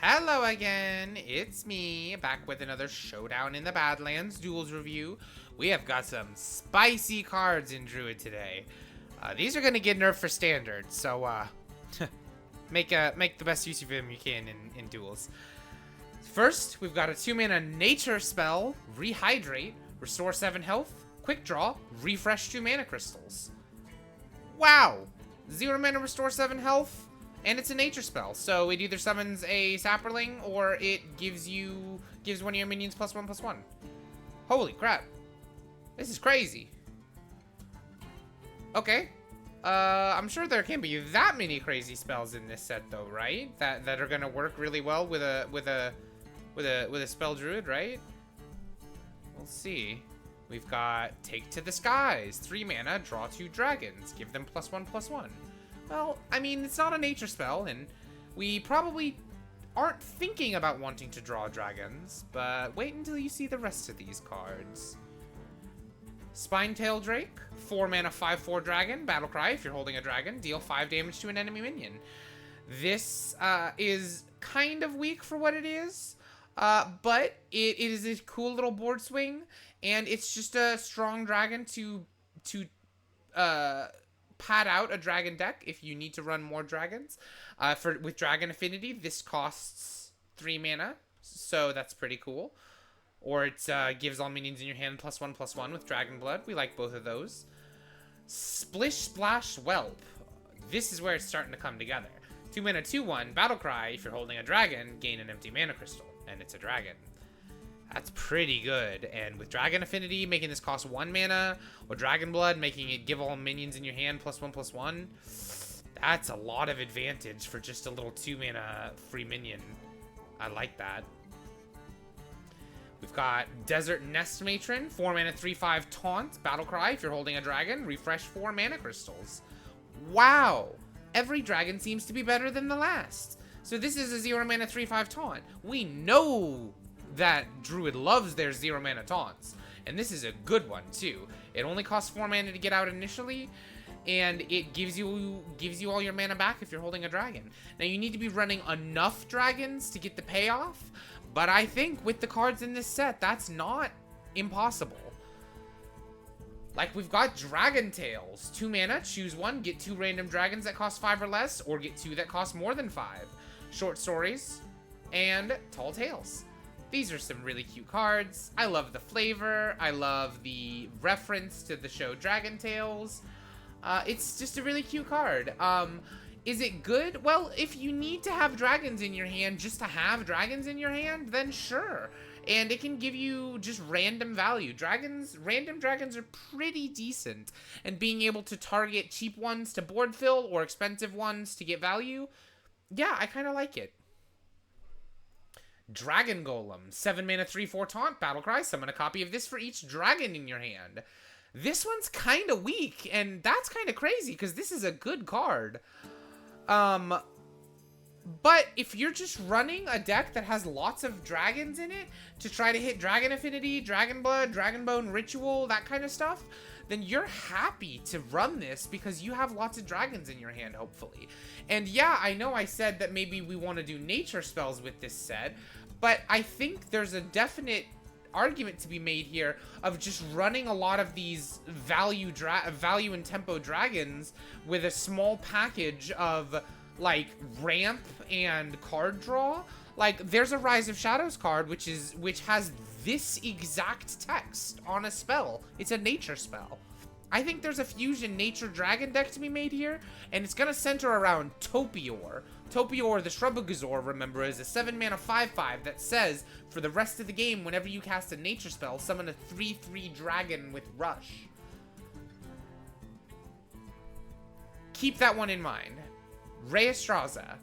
Hello again, it's me, back with another Showdown in the Badlands Duels review. We have got some spicy cards in Druid today. These are going to get nerfed for standard, so make the best use of them you can in Duels. First, we've got a 2-mana Nature spell, Rehydrate, restore 7 health, quick draw, refresh 2 mana crystals. Wow! 0 mana restore 7 health, and it's a nature spell, so it either summons a sapperling or it gives one of your minions +1/+1. Holy crap. This is crazy. Okay. I'm sure there can't be that many crazy spells in this set though, right? That are gonna work really well with a spell druid, right? We'll see. We've got Take to the Skies, 3 mana, draw 2 dragons, give them +1/+1. Well, I mean, it's not a nature spell, and we probably aren't thinking about wanting to draw dragons, but wait until you see the rest of these cards. Spinetail Drake, 4 mana, 5/4 dragon, battlecry. If you're holding a dragon, deal 5 damage to an enemy minion. This is kind of weak for what it is, but it is a cool little board swing, and it's just a strong dragon to pad out a dragon deck if you need to run more dragons. With Dragon Affinity, this costs 3 mana, so that's pretty cool. Or it gives all minions in your hand +1/+1 with Dragon Blood. We like both of those. Splish Splash Whelp. This is where it's starting to come together. 2 mana, 2/1, Battlecry. If you're holding a dragon, gain an empty mana crystal, and it's a dragon. That's pretty good. And with Dragon Affinity, making this cost 1 mana, or Dragon Blood, making it give all minions in your hand +1/+1, that's a lot of advantage for just a little 2 mana free minion. I like that. We've got Desert Nest Matron, 4 mana, 3/5 Taunt, Battlecry. If you're holding a dragon, refresh 4 mana crystals. Wow! Every dragon seems to be better than the last. So this is a 0 mana, 3/5 Taunt. We know that Druid loves their 0 mana taunts, and this is a good one too. It only costs 4 mana to get out initially, and it gives you all your mana back if you're holding a dragon. Now you need to be running enough dragons to get the payoff, but I think with the cards in this set, that's not impossible. Like, we've got Dragon Tails, 2 mana, choose 1, get 2 random dragons that cost 5 or less, or get 2 that cost more than 5. Short Stories, and Tall Tales. These are some really cute cards. I love the flavor. I love the reference to the show Dragon Tales. It's just a really cute card. Is it good? Well, if you need to have dragons in your hand just to have dragons in your hand, then sure. And it can give you just random value. Random dragons are pretty decent. And being able to target cheap ones to board fill or expensive ones to get value, yeah, I kind of like it. Dragon Golem, 7 mana, 3/4 Taunt, Battlecry. Summon a copy of this for each dragon in your hand. This one's kind of weak, and that's kind of crazy, because this is a good card. But if you're just running a deck that has lots of dragons in it to try to hit Dragon Affinity, Dragon Blood, Dragon Bone, Ritual, that kind of stuff, then you're happy to run this because you have lots of dragons in your hand, hopefully. And yeah, I know I said that maybe we want to do nature spells with this set, but I think there's a definite argument to be made here of just running a lot of these value and tempo dragons with a small package of like ramp and card draw. Like, there's a Rise of Shadows card which has this exact text on a spell. It's a nature spell. I think there's a fusion nature dragon deck to be made here, and it's gonna center around Topior. Topior the Shrubagazor, remember, is a 7 mana 5/5 that says for the rest of the game, whenever you cast a nature spell, summon a 3/3 dragon with Rush. Keep that one in mind. Reyestraza,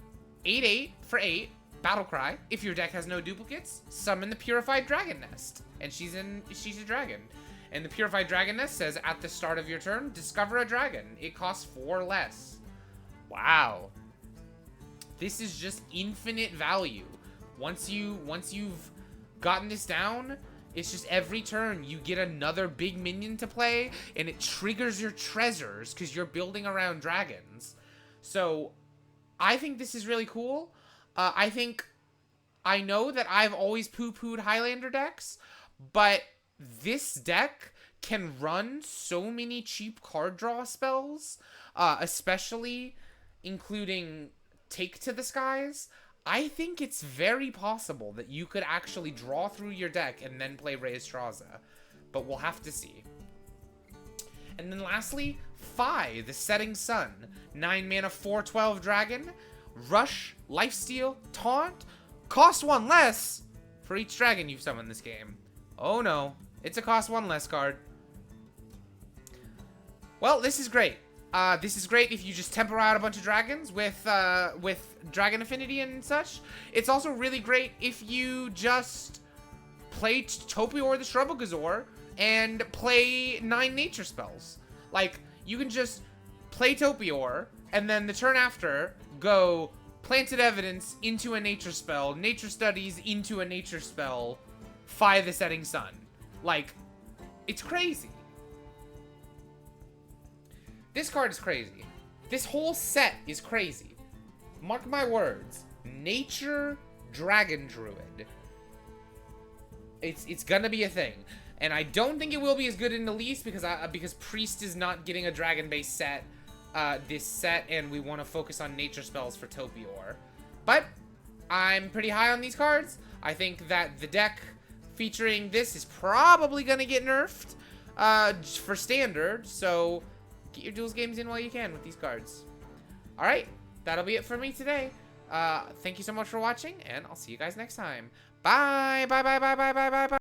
8/8 for 8, Battlecry. If your deck has no duplicates, summon the Purified Dragon Nest, and she's a dragon. And the Purified Dragon Nest says at the start of your turn, discover a dragon. It costs 4 less. Wow. This is just infinite value. Once you've gotten this down, it's just every turn you get another big minion to play, and it triggers your treasures because you're building around dragons. So I think this is really cool. I think I know that I've always poo-pooed Highlander decks, but this deck can run so many cheap card draw spells, especially including Take to the Skies. I think it's very possible that you could actually draw through your deck and then play Raystraza, but we'll have to see. And then lastly, Fi, the Setting Sun. 9 mana, 4/12 dragon. Rush, Lifesteal, Taunt. Cost 1 less for each dragon you've summoned this game. Oh no, it's a cost 1 less card. Well, this is great. This is great if you just temper out a bunch of dragons with Dragon Affinity and such. It's also really great if you just play Topior the Shrubogazor and play 9 nature spells. Like, you can just play Topior, and then the turn after, go Planted Evidence into a nature spell, Nature Studies into a nature spell, Fi the Setting Sun. Like, it's crazy. This card is crazy. This whole set is crazy. Mark my words. Nature Dragon Druid. It's gonna be a thing. And I don't think it will be as good in the least because Priest is not getting a dragon-based set this set, and we want to focus on nature spells for Topior. But I'm pretty high on these cards. I think that the deck featuring this is probably going to get nerfed for standard, so get your Duels games in while you can with these cards. Alright, that'll be it for me today. Thank you so much for watching, and I'll see you guys next time. Bye, bye, bye, bye, bye, bye, bye, bye.